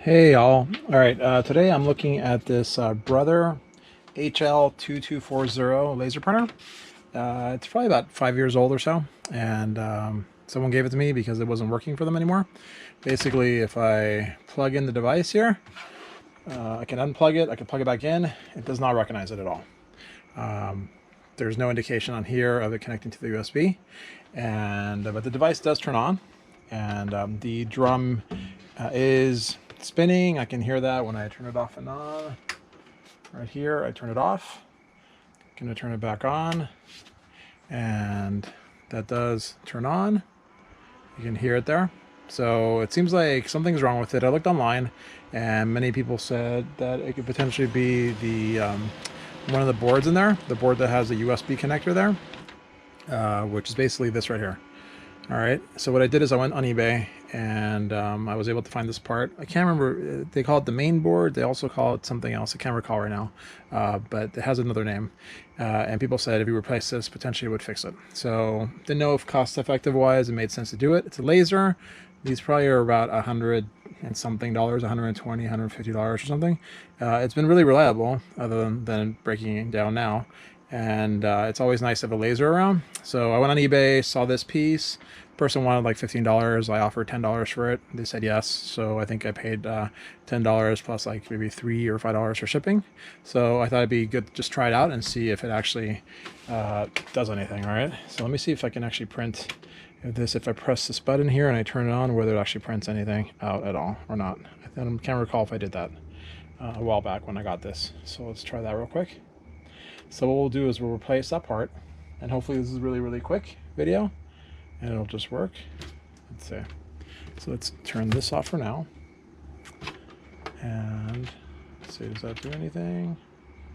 Hey y'all. All right, today I'm looking at this Brother HL-2240 laser printer. It's probably about 5 years old or so, and someone gave it to me because it wasn't working for them anymore. Basically, if I plug in the device here, I can unplug it, I can plug it back in. It does not recognize it at all. There's no indication on here of it connecting to the USB, but the device does turn on, and the drum is spinning. I can hear that when I turn it off and on. Right here, I turn it off. I'm gonna turn it back on, and that does turn on. You can hear it there. So it seems like something's wrong with it. I looked online, and many people said that it could potentially be the one of the boards in there, the board that has a USB connector there, which is basically this right here. All right, so what I did is I went on eBay, and I was able to find this part. I can't remember, they call it the main board. They also call it something else. I can't recall right now, but it has another name. And people said if you replace this, potentially it would fix it. So didn't know if cost effective wise it made sense to do it. It's a laser. These probably are about $100 and something, $120, $150 or something. It's been really reliable, other than breaking down now. And it's always nice to have a laser around. So I went on eBay, saw this piece. Person wanted like $15. I offered $10 for it. They said yes. So I think I paid $10 plus like maybe $3 or $5 for shipping. So I thought it'd be good to just try it out and see if it actually does anything. All right. So let me see if I can actually print this. If I press this button here and I turn it on, whether it actually prints anything out at all or not. I can't recall if I did that a while back when I got this. So let's try that real quick. So what we'll do is we'll replace that part, and hopefully this is really quick video and it'll just work. Let's see. So let's turn this off for now, and let's see, does that do anything?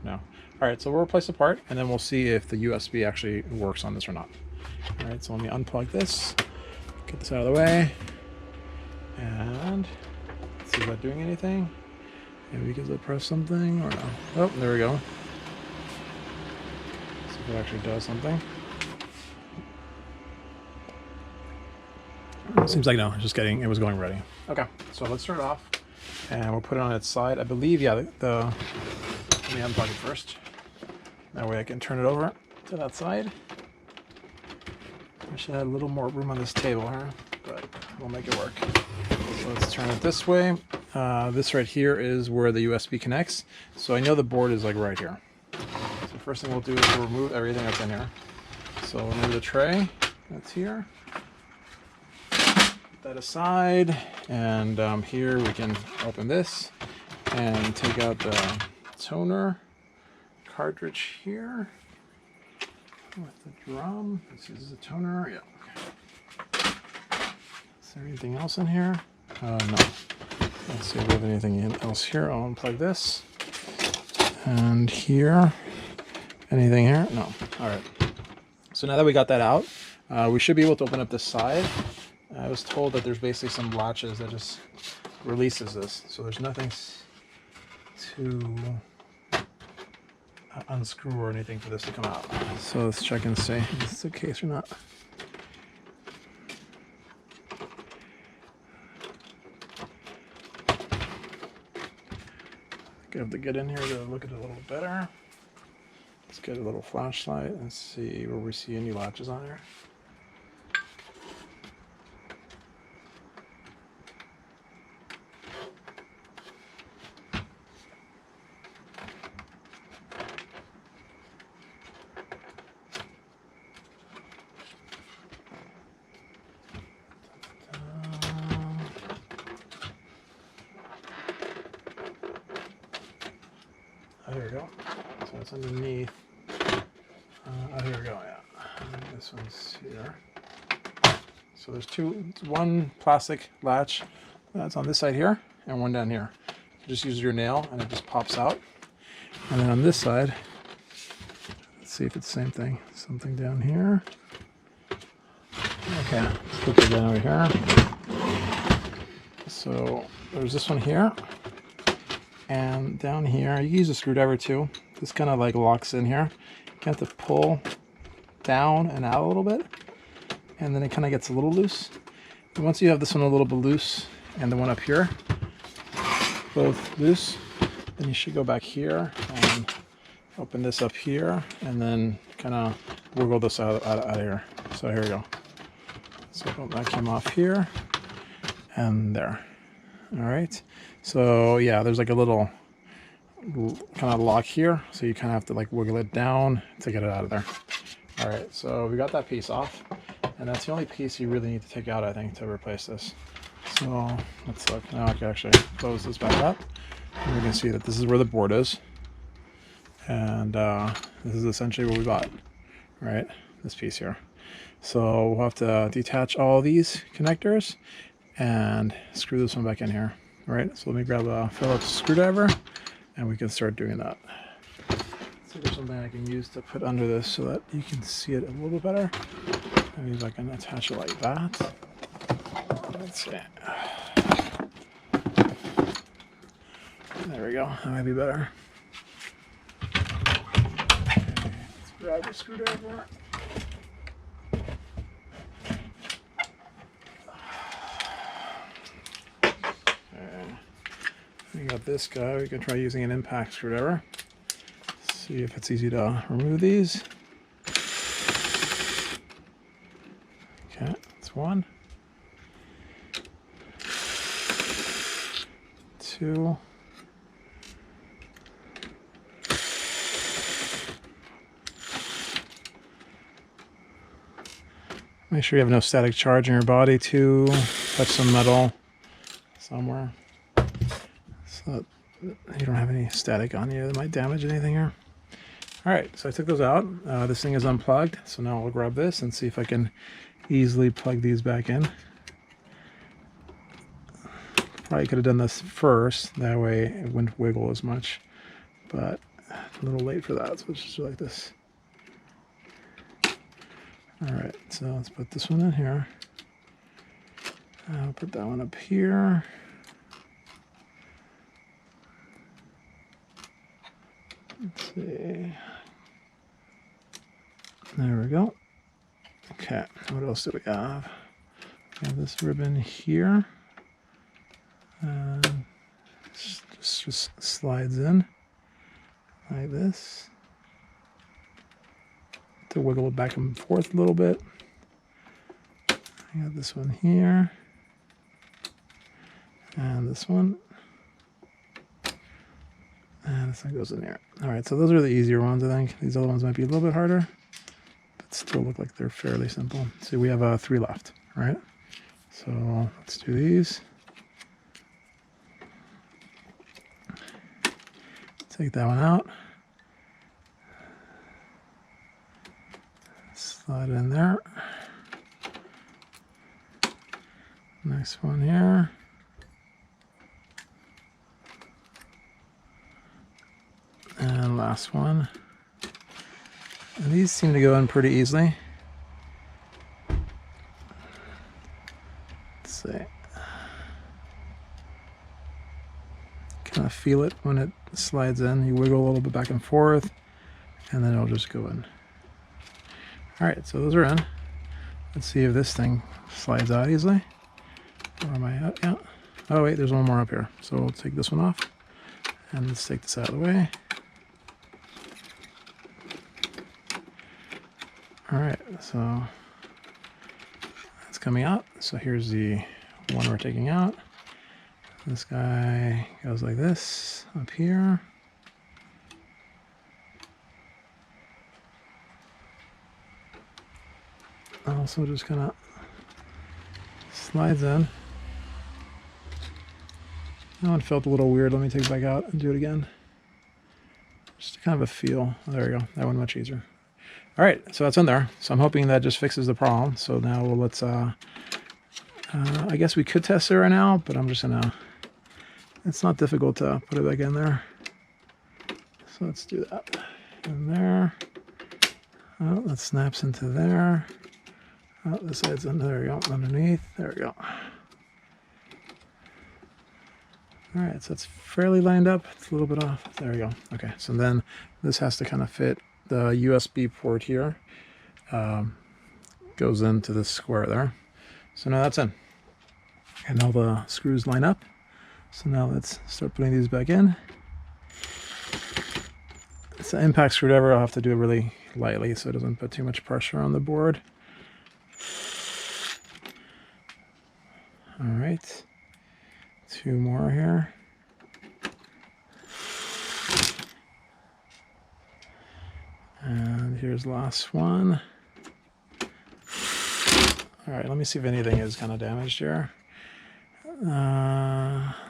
No. All right, so we'll replace the part, and then we'll see if the USB actually works on this or not. All right, so let me unplug this, get this out of the way, and let's see, is that doing anything? Maybe because I pressed something or no? Oh, there we go. It actually does something. Seems like no, it was going ready. Okay, so let's turn it off, and we'll put it on its side. I believe, yeah, let me unplug it first. That way I can turn it over to that side. I should have a little more room on this table here, but we'll make it work. So let's turn it this way. This right here is where the USB connects. So I know the board is like right here. So first thing we'll do is we'll remove everything that's in here. So we'll remove the tray that's here. Put that aside, and here we can open this and take out the toner cartridge here with the drum. This is the toner. Yeah. Is there anything else in here? No. Let's see if we have anything else here. I'll unplug this. And here. Anything here? No. All right. So now that we got that out, we should be able to open up this side. I was told that there's basically some latches that just releases this. So there's nothing to unscrew or anything for this to come out. So let's check and see if this is the case or not. I have to get in here to look at it a little better. Let's get a little flashlight and see where we see any latches on here. Oh, here we go. So it's underneath. Oh, here we go. Yeah, and this one's here. So there's one plastic latch that's on this side here, and one down here. You just use your nail, and it just pops out. And then on this side, let's see if it's the same thing. Something down here. Okay, let's put it down over here. So there's this one here. And down here, you can use a screwdriver too. This kind of like locks in here. You have to pull down and out a little bit, and then it kind of gets a little loose. And once you have this one a little bit loose and the one up here, both loose, then you should go back here and open this up here, and then kind of wiggle this out of here. So here we go. So that came off here and there. All right. So yeah, there's like a little kind of lock here, so you kind of have to like wiggle it down to get it out of there. All right, so we got that piece off, and that's the only piece you really need to take out, I think, to replace this. So let's look. Now I can actually close this back up, and we can see that this is where the board is, and this is essentially what we bought, right? This piece here. So we'll have to detach all these connectors and screw this one back in here. All right, so let me grab a Phillips screwdriver, and we can start doing that. So there's something I can use to put under this so that you can see it a little bit better. Maybe I can attach it like that. Let's see. There we go. That might be better. Okay, let's grab the screwdriver. Okay. We got this guy. We can try using an impact screwdriver. See if it's easy to remove these. Okay, that's one. Two. Make sure you have no static charge in your body to touch some metal somewhere, so that you don't have any static on you that might damage anything here. All right, so I took those out. This thing is unplugged, so now I'll grab this and see if I can easily plug these back in. Probably could have done this first, that way it wouldn't wiggle as much, but a little late for that, so let's just do like this. All right, so let's put this one in here. I'll put that one up here. Let's see. There we go. Okay, what else do we have? We have this ribbon here. And just slides in like this. To wiggle it back and forth a little bit. I got this one here. And this one. And this one goes in there. All right, so those are the easier ones, I think. These other ones might be a little bit harder, but still look like they're fairly simple. So we have 3 left, all right? So let's do these. Take that one out. Slide it in there. Next one here. And last one. And these seem to go in pretty easily. Let's see. Kind of feel it when it slides in. You wiggle a little bit back and forth, and then it'll just go in. All right, so those are in. Let's see if this thing slides out easily. Where am I at? Yeah. Oh wait, there's one more up here. So we'll take this one off, and let's take this out of the way. All right, so that's coming out. So here's the one we're taking out. This guy goes like this up here. Also just kind of slides in. That one felt a little weird. Let me take it back out and do it again. Just kind of a feel. Oh, there we go. That one much easier. All right, so that's in there. So I'm hoping that just fixes the problem. So now let's, I guess we could test it right now, but I'm just gonna, it's not difficult to put it back in there. So let's do that. In there. Oh, that snaps into there. Oh, this side's in there we go, underneath. There we go. All right, so it's fairly lined up. It's a little bit off. There we go. Okay, so then this has to kind of fit the USB port here. Goes into this square there. So now that's in. And all the screws line up. So now let's start putting these back in. It's an impact screwdriver. I'll have to do it really lightly so it doesn't put too much pressure on the board. All right, 2 more here. And here's the last one. All right, let me see if anything is kind of damaged here.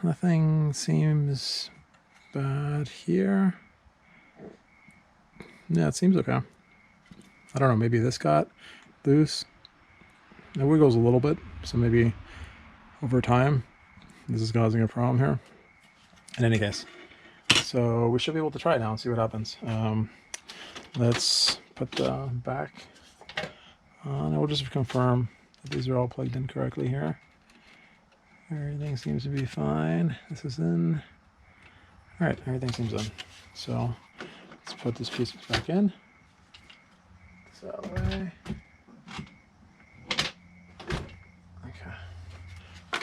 Nothing seems bad here. Yeah, it seems okay. I don't know, maybe this got loose. It wiggles a little bit, so maybe over time this is causing a problem here. In any case, so we should be able to try it now and see what happens. Let's put the back on, and we'll just confirm that these are all plugged in correctly here. Everything seems to be fine. This is in. All right, everything seems in. So let's put this piece back in. This out of the way. Okay.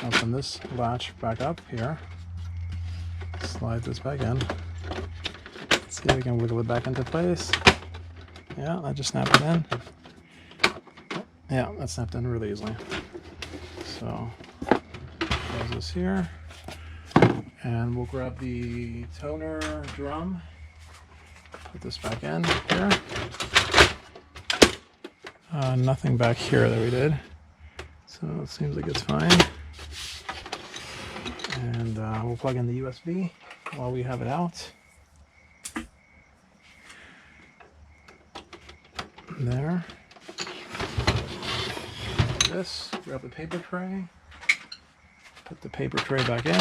Open this latch back up here. Slide this back in. Let's see if we can wiggle it back into place. Yeah, I just snapped it in. Yeah, that snapped in really easily. So close this here, and we'll grab the toner drum. Put this back in here. Nothing back here that we did, so it seems like it's fine. And we'll plug in the USB while we have it out. There. This, grab the paper tray, put the paper tray back in,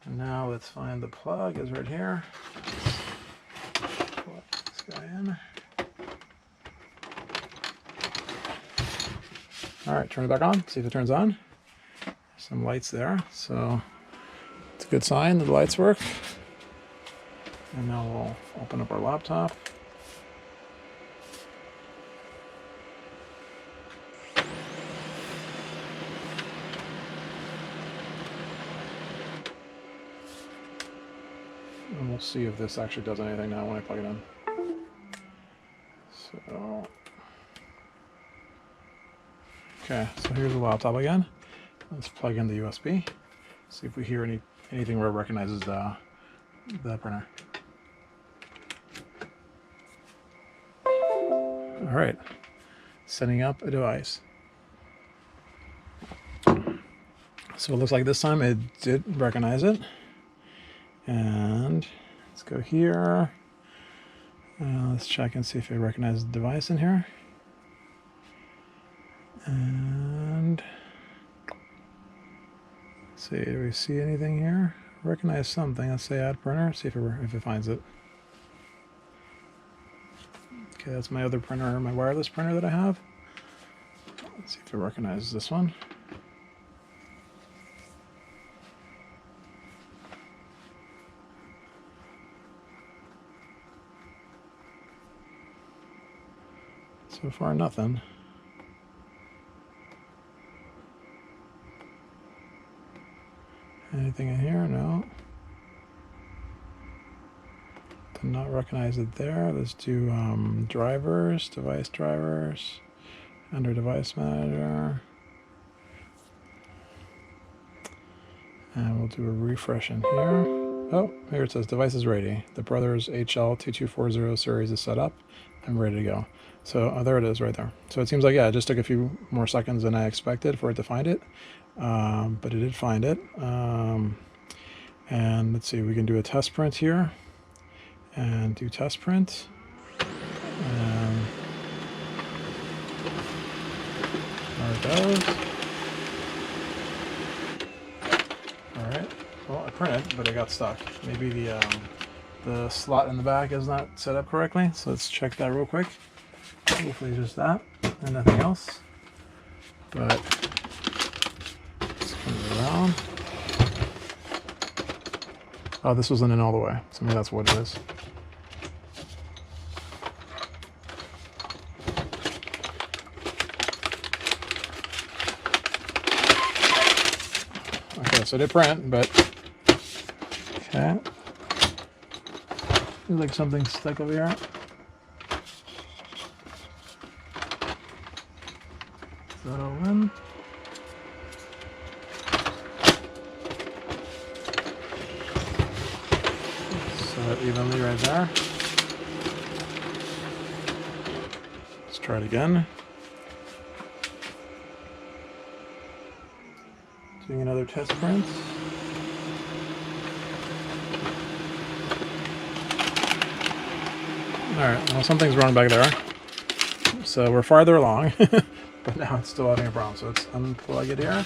and now let's find the plug. Is right here. Plug this guy in. All right, turn it back on, see if it turns on. Some lights there, so it's a good sign that the lights work. And now we'll open up our laptop. And we'll see if this actually does anything now when I plug it in. So, okay, so here's the laptop again. Let's plug in the USB. See if we hear anything where it recognizes the printer. All right, setting up a device. So it looks like this time it did recognize it. And let's go here. Let's check and see if it recognizes the device in here. And let's see, do we see anything here? Recognize something. Let's say add printer. See if it finds it. Okay, that's my other printer, my wireless printer that I have. Let's see if it recognizes this one. So far, nothing. Anything in here? No. Did not recognize it there. Let's do drivers, device drivers, under device manager. And we'll do a refresh in here. Oh, here it says device is ready. The Brothers HL-2240 series is set up. I'm ready to go. So there it is right there. So it seems like, yeah, it just took a few more seconds than I expected for it to find it. But it did find it. And let's see, we can do a test print here. And do test print. There it goes. All right. Well, I printed, but it got stuck. Maybe the slot in the back is not set up correctly. So let's check that real quick. Hopefully just that and nothing else. But let's come around. Oh, this wasn't in all the way. So maybe that's what it is. Okay, so it did print, but okay. Looks like something's stuck over here. Is that all in? Set it evenly right there. Let's try it again. Doing another test print. Alright, well, something's wrong back there. So we're farther along, but now it's still having a problem. So let's unplug it here,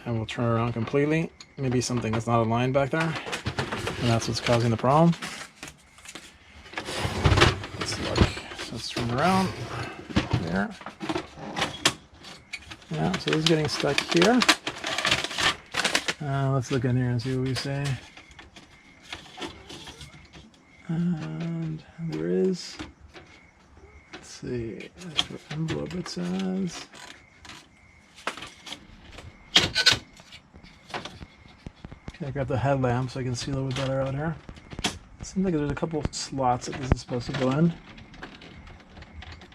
and we'll turn it around completely. Maybe something is not aligned back there, and that's what's causing the problem. Let's look. So let's turn it around. There. Yeah, so this is getting stuck here. Let's look in here and see what we say. And there is, let's see, that's what envelope it says. Okay, I grabbed the headlamp so I can see a little bit better out here. It seems like there's a couple slots that this is supposed to go in.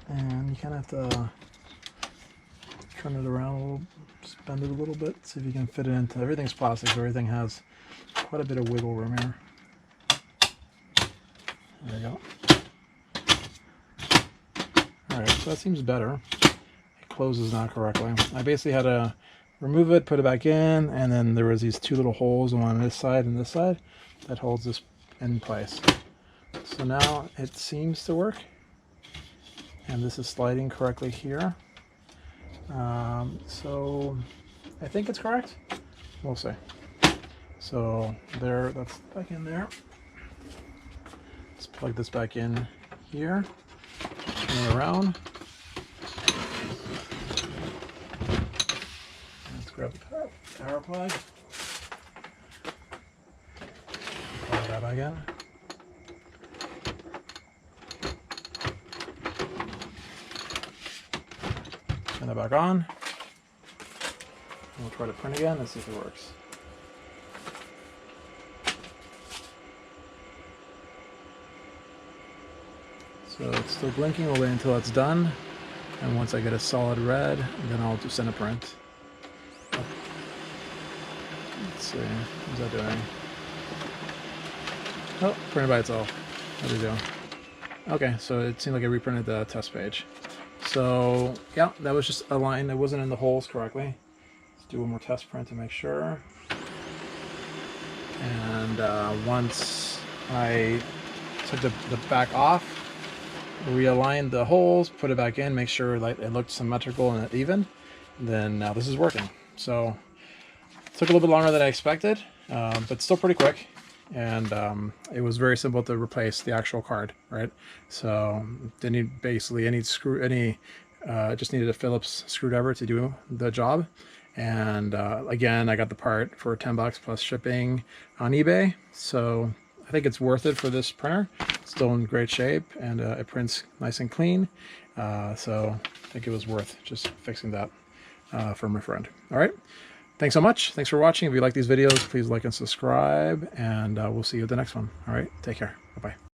And you kind of have to turn it around a little, bend it a little bit, see if you can fit it into, everything's plastic, so everything has quite a bit of wiggle room here. There you go. Alright, so that seems better. It closes now correctly. I basically had to remove it, put it back in, and then there was these two little holes, one on this side and this side, that holds this in place. So now it seems to work. And this is sliding correctly here. So I think it's correct. We'll see. So there, that's back in there. Let's plug this back in here. Turn it around. Let's grab the power plug. Plug that back in. Turn it back on. We'll try to print again and see if it works. So it's still blinking. We'll wait until it's done. And once I get a solid red, then I'll just send a print. Let's see. What's that doing? Oh, printed by itself. There we go. Okay, so it seemed like it reprinted the test page. So yeah, that was just a line that wasn't in the holes correctly. Let's do one more test print to make sure. And once I took the back off, realigned the holes, put it back in, make sure like it looked symmetrical and even, then now this is working. So it took a little bit longer than I expected, but still pretty quick. And it was very simple to replace the actual card, right? So didn't need basically any screw, just needed a Phillips screwdriver to do the job. And again, I got the part for $10 plus shipping on eBay. So I think it's worth it for this printer. It's still in great shape, and it prints nice and clean. So I think it was worth just fixing that for my friend. All right. Thanks so much. Thanks for watching. If you like these videos, please like and subscribe, and we'll see you at the next one. All right. Take care. Bye-bye.